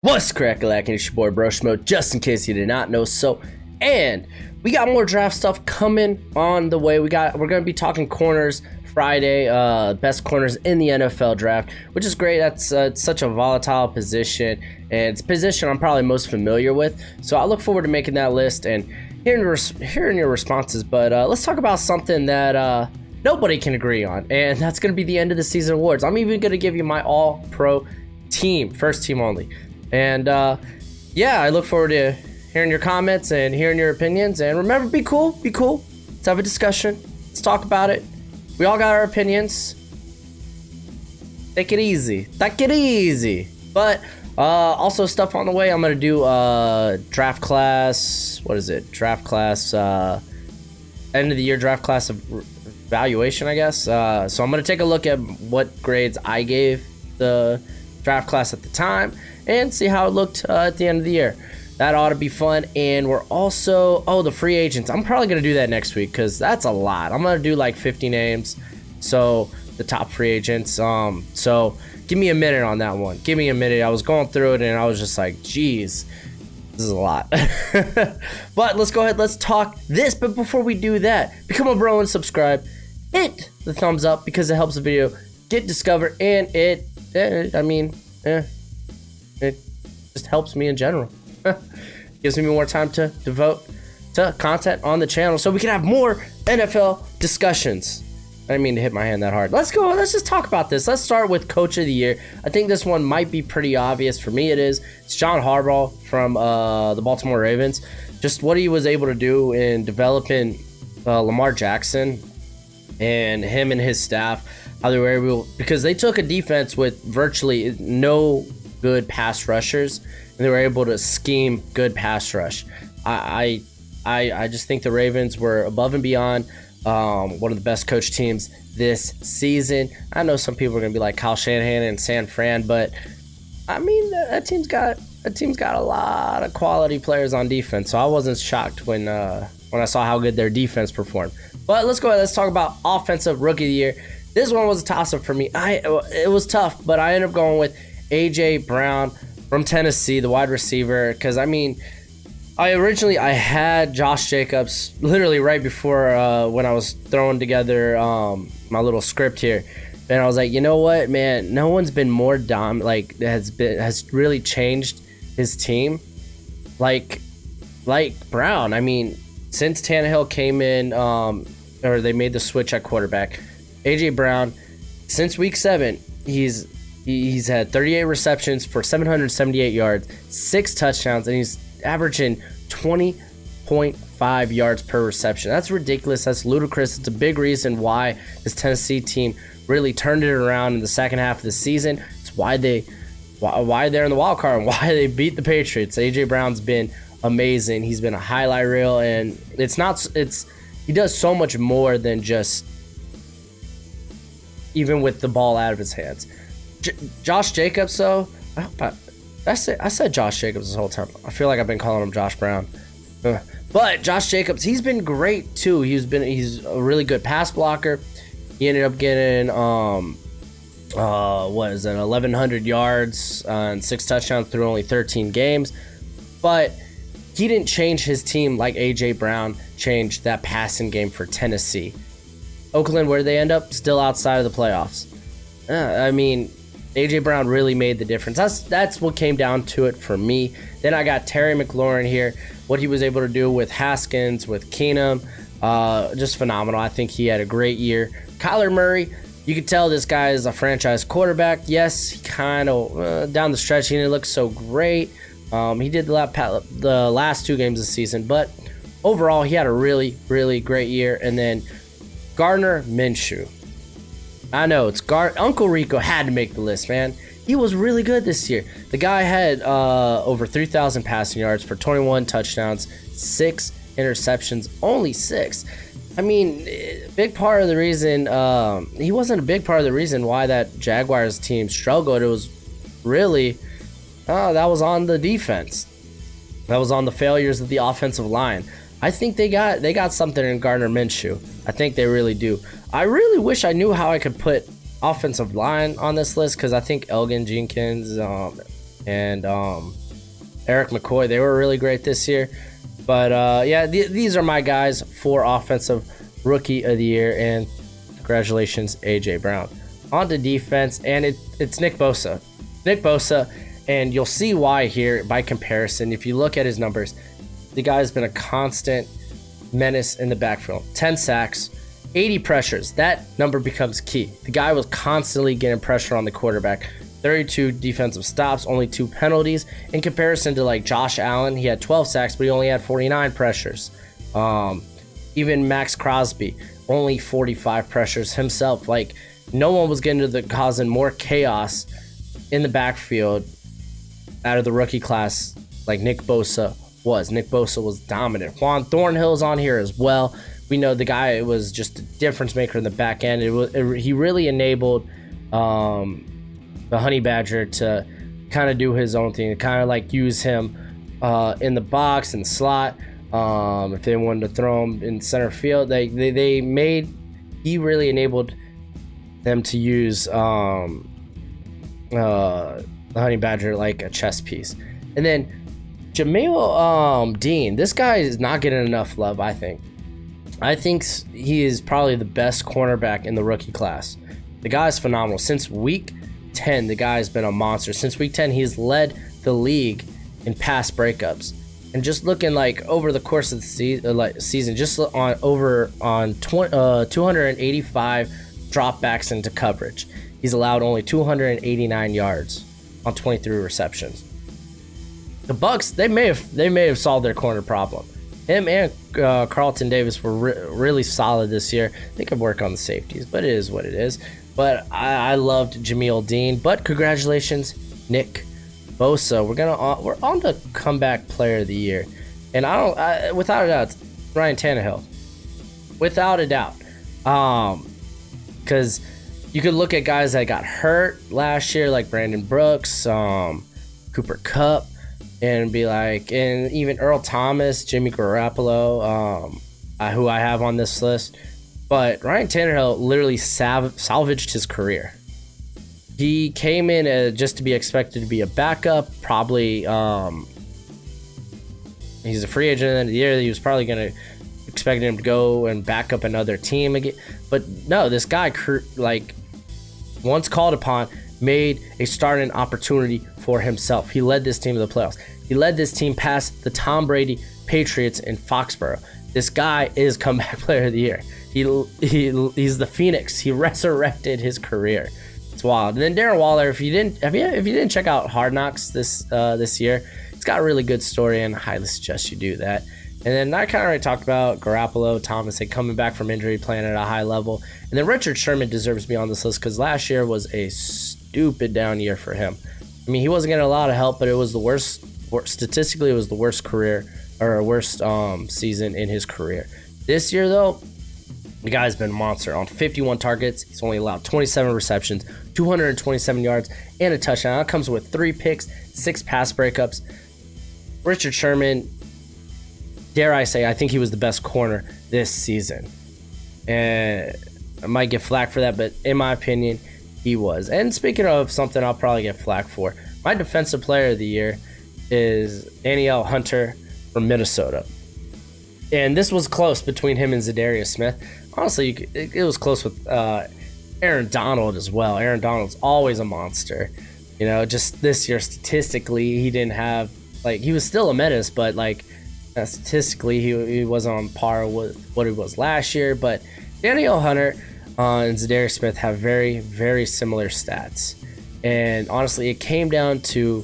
What's crack-a-lackin'? It's your boy Broshmo, just in case you did not know so. And we got more draft stuff coming on the way. We're gonna be talking corners Friday, best corners in the NFL draft, which is great. That's it's such a volatile position, and it's a position I'm probably most familiar with. So I look forward to making that list and hearing your responses. But let's talk about something that nobody can agree on, and that's gonna be the end of the season awards. I'm even gonna give you my all-pro team, first team only. And yeah, I look forward to hearing your comments and hearing your opinions. And remember, be cool. Let's have a discussion. Let's talk about it. We all got our opinions. Take it easy. But also stuff on the way. I'm gonna do draft class. What is it? Draft class. End of the year draft class evaluation, I guess. So I'm gonna take a look at what grades I gave the draft class at the time and see how it looked at the end of the year. That ought to be fun. And we're also the free agents. I'm probably gonna do that next week because that's a lot. I'm gonna do like 50 names, so the top free agents. So give me a minute on that one. Give me a minute. I was going through it and I was just like, geez, this is a lot. But let's go ahead, let's talk this. But before we do that, become a bro and subscribe. Hit the thumbs up because it helps the video get discovered, and it just helps me in general. Gives me more time to devote to content on the channel so we can have more NFL discussions. I didn't mean to hit my hand that hard. Let's just talk about this. Let's start with Coach of the Year. I think this one might be pretty obvious. For me, it is. It's John Harbaugh from the Baltimore Ravens. Just what he was able to do in developing Lamar Jackson and him and his staff, how they were able, because they took a defense with virtually no good pass rushers, and they were able to scheme good pass rush. I just think the Ravens were above and beyond one of the best coach teams this season. I know some people are gonna be like Kyle Shanahan and San Fran, but I mean that team's got a lot of quality players on defense. So I wasn't shocked when I saw how good their defense performed. But let's go ahead. Let's talk about Offensive Rookie of the Year. This one was a toss-up for me. It was tough, but I ended up going with A.J. Brown from Tennessee, the wide receiver, because I mean, I had Josh Jacobs literally right before when I was throwing together my little script here, and I was like, you know what, man, no one's been more has really changed his team like Brown. I mean, since Tannehill came in, or they made the switch at quarterback, A.J. Brown, since week 7, he's had 38 receptions for 778 yards, 6 touchdowns, and he's averaging 20.5 yards per reception. That's ridiculous. That's ludicrous. It's a big reason why this Tennessee team really turned it around in the second half of the season. It's why they're in the wild card and why they beat the Patriots. A.J. Brown's been amazing. He's been a highlight reel, and he does so much more than just even with the ball out of his hands. Josh Jacobs, though, I said Josh Jacobs this whole time. I feel like I've been calling him Josh Brown. But Josh Jacobs, he's been great too. He's a really good pass blocker. He ended up getting 1,100 yards and 6 touchdowns through only 13 games. But he didn't change his team like A.J. Brown changed that passing game for Tennessee. Oakland, where they end up, still outside of the playoffs. I mean, A.J. Brown really made the difference. That's what came down to it for me. Then I got Terry McLaurin here. What he was able to do with Haskins, with Keenum, just phenomenal. I think he had a great year. Kyler Murray, you could tell this guy is a franchise quarterback. Yes, he kind of, down the stretch, he didn't look so great. He did the last 2 games of the season, but overall, he had a really, really great year. And then Gardner Minshew. I know, Uncle Rico had to make the list, man. He was really good this year. The guy had over 3,000 passing yards for 21 touchdowns, 6 interceptions, only 6. I mean, big part of the reason he wasn't a big part of the reason why that Jaguars team struggled. It was really that was on the defense. That was on the failures of the offensive line. I think they got something in Gardner Minshew. I think they really do. I really wish I knew how I could put offensive line on this list, because I think Elgin Jenkins, and Eric McCoy. They were really great this year. But yeah, these are my guys for Offensive Rookie of the Year, and congratulations, A.J. Brown. On to defense, and it's Nick Bosa. Nick Bosa, and you'll see why here by comparison. If you look at his numbers, the guy's been a constant menace in the backfield. 10 sacks, 80 pressures. That number becomes key. The guy was constantly getting pressure on the quarterback. 32 defensive stops, only 2 penalties. In comparison to like Josh Allen, he had 12 sacks, but he only had 49 pressures. Even Max Crosby, only 45 pressures himself. Like, no one was getting to the causing more chaos in the backfield out of the rookie class like Nick Bosa was. Nick Bosa was dominant. Juan Thornhill's on here as well. We know the guy was just a difference maker in the back end. He really enabled the Honey Badger to kind of do his own thing, to kind of like use him in the box and slot. If they wanted to throw him in center field, he really enabled them to use the Honey Badger like a chess piece. And then Jamil Dean, this guy is not getting enough love, I think. I think he is probably the best cornerback in the rookie class. The guy is phenomenal. Since week 10, the guy has been a monster. Since week 10, he's led the league in pass breakups. And just looking like over the course of the season, just on 285 dropbacks into coverage, he's allowed only 289 yards on 23 receptions. The Bucks, they may have solved their corner problem. Him and Carlton Davis were really solid this year. They could work on the safeties, but it is what it is. But I loved Jamil Dean. But congratulations, Nick Bosa. We're on to comeback player of the year, and without a doubt, it's Ryan Tannehill. Without a doubt, because you could look at guys that got hurt last year, like Brandon Brooks, Cooper Kupp, and be like, and even Earl Thomas, Jimmy Garoppolo, who I have on this list. But Ryan Tannehill literally salvaged his career. He came in just to be expected to be a backup. Probably, he's a free agent at the end of the year. He was probably going to expect him to go and back up another team again. But no, this guy, like, once called upon, made a starting opportunity for himself. He led this team to the playoffs. He led this team past the Tom Brady Patriots in Foxborough. This guy is comeback player of the year. He's the Phoenix. He resurrected his career. It's wild. And then Darren Waller, if you didn't check out Hard Knocks this year, it's got a really good story, and I highly suggest you do that. And then I kind of already talked about Garoppolo, Thomas, coming back from injury, playing at a high level. And then Richard Sherman deserves to be on this list because last year was a stupid down year for him. I mean, he wasn't getting a lot of help, but it was the worst. Statistically, it was the worst season in his career. This year, though, the guy's been a monster. On 51 targets, he's only allowed 27 receptions, 227 yards, and a touchdown. That comes with 3 picks, 6 pass breakups. Richard Sherman, dare I say, I think he was the best corner this season. And I might get flack for that, but in my opinion, he was. And speaking of something I'll probably get flack for, my defensive player of the year is Danielle Hunter from Minnesota. And this was close between him and Zadarius Smith. Honestly, it was close with Aaron Donald as well. Aaron Donald's always a monster. You know, just this year, statistically, he didn't have, like, he was still a menace, but, like, statistically, he wasn't on par with what he was last year. But Danielle Hunter and Zadarius Smith have very, very similar stats. And honestly, it came down to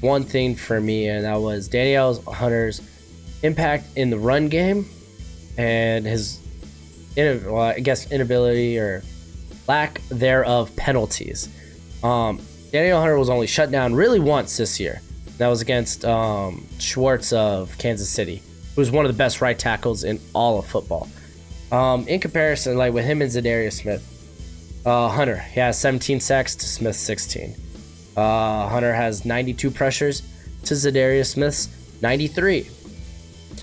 one thing for me, and that was Danielle Hunter's impact in the run game and his inability or lack thereof penalties. Danielle Hunter was only shut down really once this year. That was against Schwartz of Kansas City, who was one of the best right tackles in all of football. In comparison, like with him and Zadarius Smith, Hunter, he has 17 sacks to Smith's 16. Hunter has 92 pressures to Zadarius Smith's 93.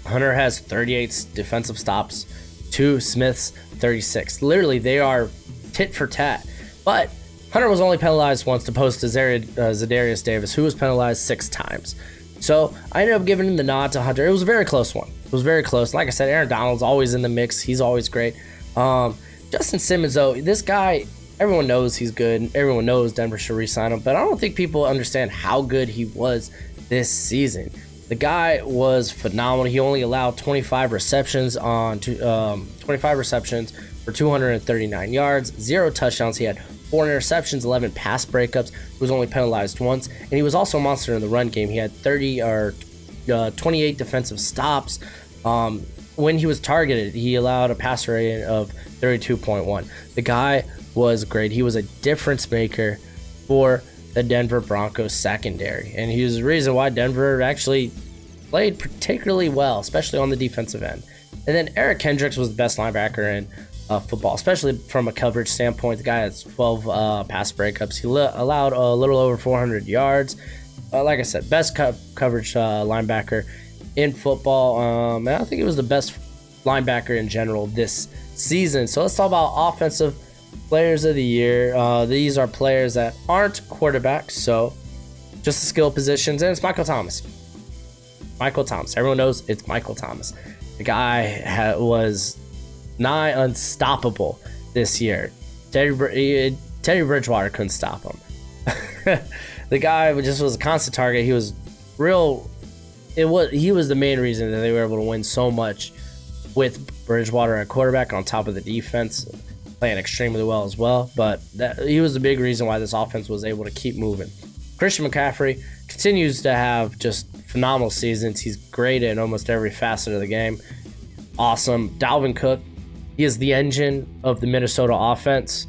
Hunter has 38 defensive stops to Smith's 36. Literally, they are tit for tat. But Hunter was only penalized once to post to Zadarius Davis, who was penalized 6 times. So I ended up giving the nod to Hunter. It was a very close one. It was very close. Like I said, Aaron Donald's always in the mix. He's always great. Justin Simmons, though, this guy, everyone knows he's good. Everyone knows Denver should re-sign him, but I don't think people understand how good he was this season. The guy was phenomenal. He only allowed 25 receptions for 239 yards, 0 touchdowns. He had 4 interceptions, 11 pass breakups. He was only penalized once, and he was also a monster in the run game. He had 28 defensive stops. When he was targeted, he allowed a passer rating of 32.1. The guy was great. He was a difference maker for the Denver Broncos secondary, and he was the reason why Denver actually played particularly well, especially on the defensive end. And then Eric Kendricks was the best linebacker in football, especially from a coverage standpoint. The guy has 12 pass breakups. He allowed a little over 400 yards. Like I said, best coverage linebacker in football. And I think he was the best linebacker in general this season. So let's talk about offensive players of the year. These are players that aren't quarterbacks, so just the skill positions, and it's Michael Thomas. Michael Thomas. Everyone knows it's Michael Thomas. The guy was nigh unstoppable this year. Teddy Bridgewater couldn't stop him. The guy just was a constant target. He was he was the main reason that they were able to win so much with Bridgewater at quarterback on top of the defense playing extremely well as well. But he was the big reason why this offense was able to keep moving. Christian McCaffrey continues to have just phenomenal seasons. He's great in almost every facet of the game. Awesome. Dalvin Cook, he is the engine of the Minnesota offense.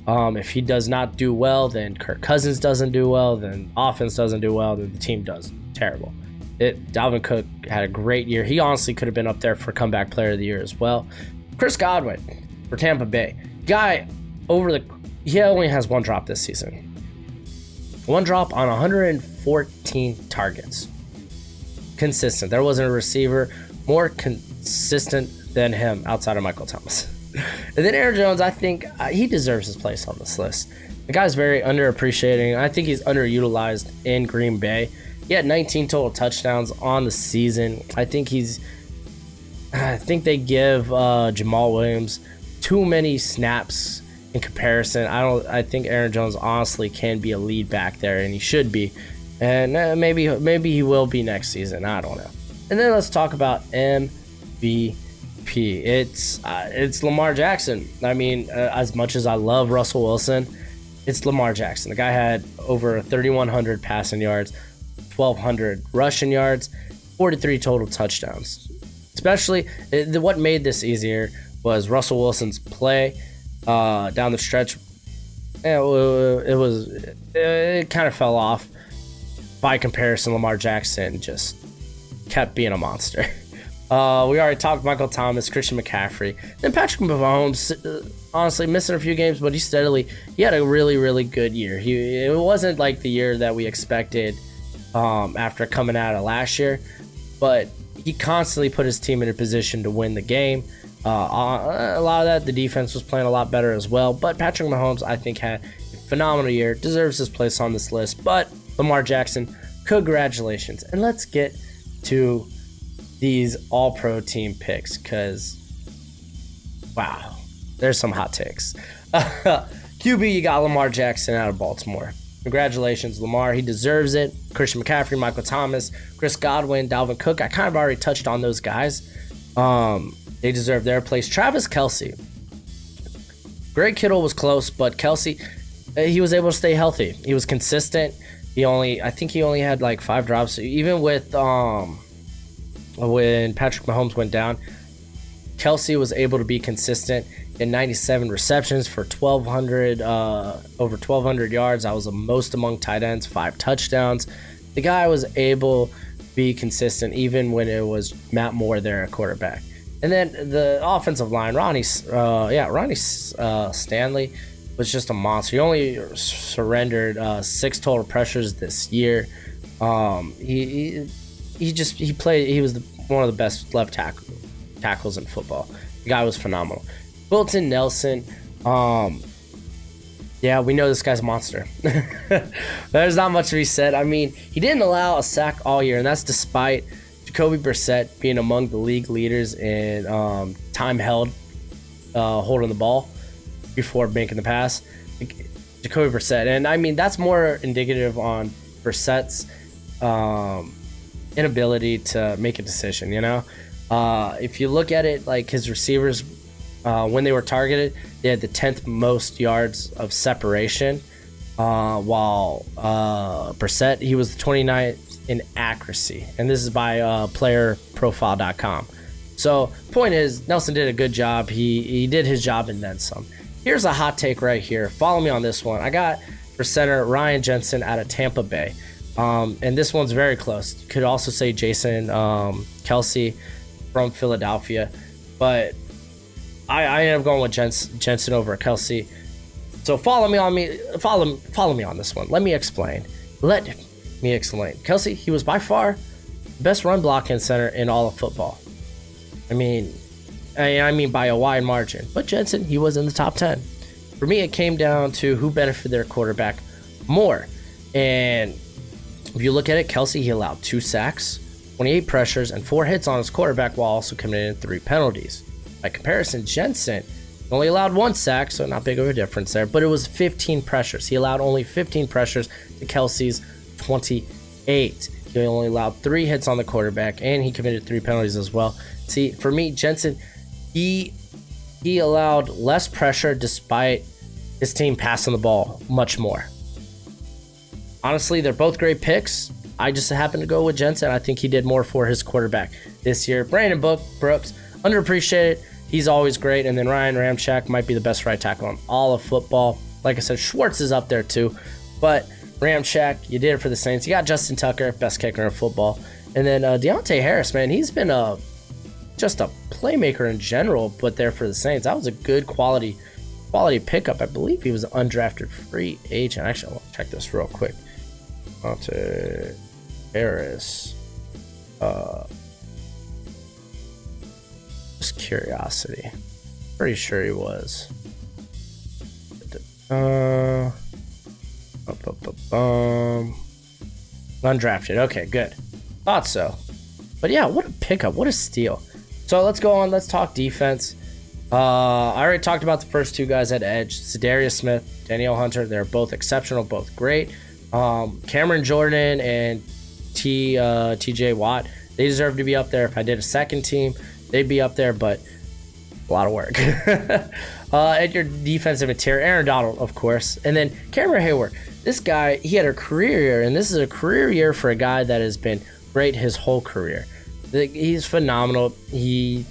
If he does not do well, then Kirk Cousins doesn't do well, then offense doesn't do well, then the team does terrible. Dalvin Cook had a great year. He honestly could have been up there for comeback player of the year as well. Chris Godwin for Tampa Bay. Guy he only has 1 drop this season. 1 drop on 114 targets. Consistent. There wasn't a receiver more consistent than him outside of Michael Thomas. And then Aaron Jones, I think he deserves his place on this list. The guy's very underappreciated. I think he's underutilized in Green Bay. He had 19 total touchdowns on the season. I think they give Jamal Williams too many snaps in comparison. I think Aaron Jones honestly can be a lead back there, and he should be. And maybe he will be next season. I don't know. And then let's talk about MVP. It's Lamar Jackson. I mean, as much as I love Russell Wilson, it's Lamar Jackson. The guy had over 3,100 passing yards, 1,200 rushing yards, 43 total touchdowns. Especially, what made this easier was Russell Wilson's play down the stretch. It kind of fell off. By comparison, Lamar Jackson just kept being a monster. We already talked Michael Thomas, Christian McCaffrey. Then Patrick Mahomes, honestly, missing a few games, but he had a really, really good year. It wasn't like the year that we expected after coming out of last year, but he constantly put his team in a position to win the game. A lot of that, the defense was playing a lot better as well, but Patrick Mahomes, I think, had a phenomenal year, deserves his place on this list, but Lamar Jackson, congratulations. And let's get to these all-pro team picks, because, wow, there's some hot takes. QB, you got Lamar Jackson out of Baltimore. Congratulations, Lamar. He deserves it. Christian McCaffrey, Michael Thomas, Chris Godwin, Dalvin Cook. I kind of already touched on those guys. They deserve their place. Travis Kelce. Greg Kittle was close, but Kelce, he was able to stay healthy. He was consistent. I think he only had like 5 drops. Even with when Patrick Mahomes went down, Kelce was able to be consistent in 97 receptions for over 1,200 yards. That was the most among tight ends, 5 touchdowns. The guy was able to be consistent even when it was Matt Moore there at quarterback. And then the offensive line, Ronnie Stanley was just a monster. He only surrendered 6 total pressures this year. He was one of the best left tackles in football. The guy was phenomenal. Wilton Nelson, Yeah, we know this guy's a monster. There's not much to be said. I mean, he didn't allow a sack all year, and that's despite Jacoby Brissett being among the league leaders in time held holding the ball before making the pass. Jacoby Brissett, and I mean that's more indicative on Brissett's inability to make a decision. You know, if you look at it, like his receivers, when they were targeted, they had the 10th most yards of separation, while Brissett, he was the 29th in accuracy, and this is by playerprofile.com. So point is, Nelson did a good job. He did his job and then some. Here's a hot take right here. Follow me on this one. I got for center Ryan Jensen out of Tampa Bay. And this one's very close. You could also say Jason Kelsey from Philadelphia. But I ended up going with Jensen over Kelsey. So follow me on this one. Let me explain. Kelsey, he was by far the best run blocking center in all of football. I mean by a wide margin. But Jensen, he was in the top 10. For me, it came down to who benefited their quarterback more. And if you look at it, Kelsey, he allowed 2 sacks, 28 pressures, and 4 hits on his quarterback while also committing 3 penalties. By comparison, Jensen only allowed 1 sack, so not big of a difference there, but it was 15 pressures. He allowed only 15 pressures to Kelsey's 28. He only allowed 3 hits on the quarterback, and he committed 3 penalties as well. See, for me, Jensen, he allowed less pressure despite his team passing the ball much more. Honestly, they're both great picks. I just happen to go with Jensen. I think he did more for his quarterback this year. Brandon Brooks, underappreciated. He's always great. And then Ryan Ramczyk might be the best right tackle in all of football. Like I said, Schwartz is up there too. But Ramczyk, you did it for the Saints. You got Justin Tucker, best kicker in football. And then Deontay Harris, man, he's been just a playmaker in general, but there for the Saints. That was a good quality pickup. I believe he was an undrafted free agent. Actually, I want to check this real quick. Deontay Harris. Just curiosity. Pretty sure he was. Undrafted. Okay, good. Thought so. But yeah, what a pickup. What a steal. So let's go on. Let's talk defense. I already talked about the first 2 guys at edge. Zadarius Smith, Danielle Hunter. They're both exceptional, both great. Cameron Jordan and TJ Watt, they deserve to be up there. If I did a second team, they'd be up there, but a lot of work. At your defensive interior, Aaron Donald, of course. And then Cameron Hayward. This guy, he had a career year, and this is a career year for a guy that has been great his whole career. He's phenomenal. He's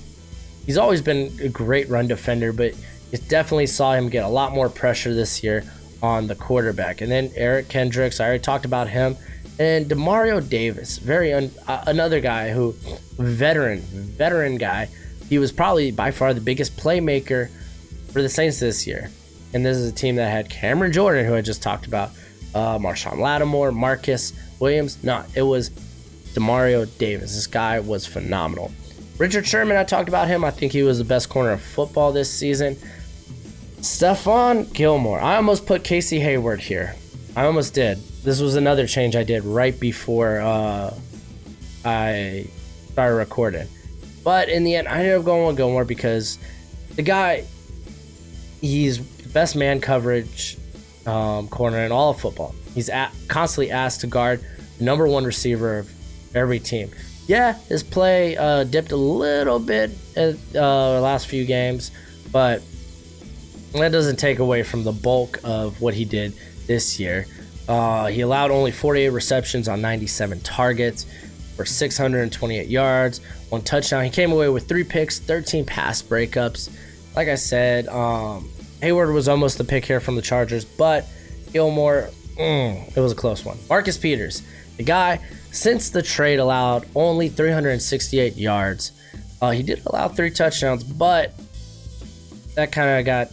always been a great run defender, but you definitely saw him get a lot more pressure this year on the quarterback. And then Eric Kendricks, I already talked about him. And Demario Davis, another guy who, veteran guy. He was probably by far the biggest playmaker for the Saints this year. And this is a team that had Cameron Jordan, who I just talked about, Marshawn Lattimore, Marcus Williams. No, it was Demario Davis. This guy was phenomenal. Richard Sherman, I talked about him. I think he was the best corner of football this season. Stephon Gilmore. I almost put Casey Hayward here. I almost did. This was another change I did right before I started recording. But in the end, I ended up going with Gilmore because the guy, he's best man coverage corner in all of football. He's constantly asked to guard the number 1 receiver of every team. Yeah, his play dipped a little bit at the last few games, but that doesn't take away from the bulk of what he did this year. He allowed only 48 receptions on 97 targets for 628 yards, 1 touchdown. He came away with 3 picks, 13 pass breakups. Like I said, Hayward was almost the pick here from the Chargers, but Gilmore, it was a close one. Marcus Peters, the guy, since the trade, allowed only 368 yards. He did allow 3 touchdowns, but that kind of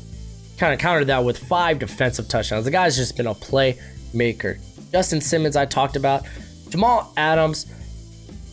countered that with 5 defensive touchdowns. The guy's just been a playmaker. Justin Simmons, I talked about. Jamal Adams,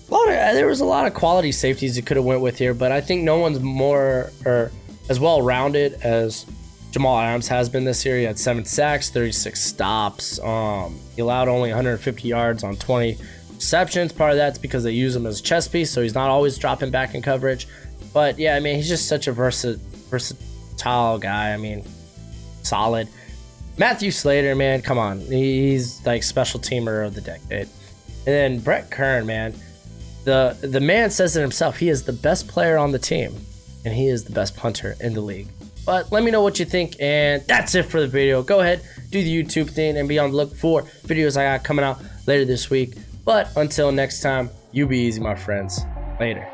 there was a lot of quality safeties you could have went with here, but I think no one's more or as well rounded as Jamal Adams has been this year. He had 7 sacks, 36 stops. He allowed only 150 yards on 20 receptions. Part of that's because they use him as a chess piece, so he's not always dropping back in coverage. But yeah, I mean, he's just such a versatile guy. I mean, solid. Matthew Slater, man, come on. He's like special teamer of the decade. And then Brett Kern, man. The man says it himself. He is the best player on the team, and he is the best punter in the league. But let me know what you think, and that's it for the video. Go ahead, do the YouTube thing, and be on the look for videos I got coming out later this week. But until next time, you be easy, my friends. Later.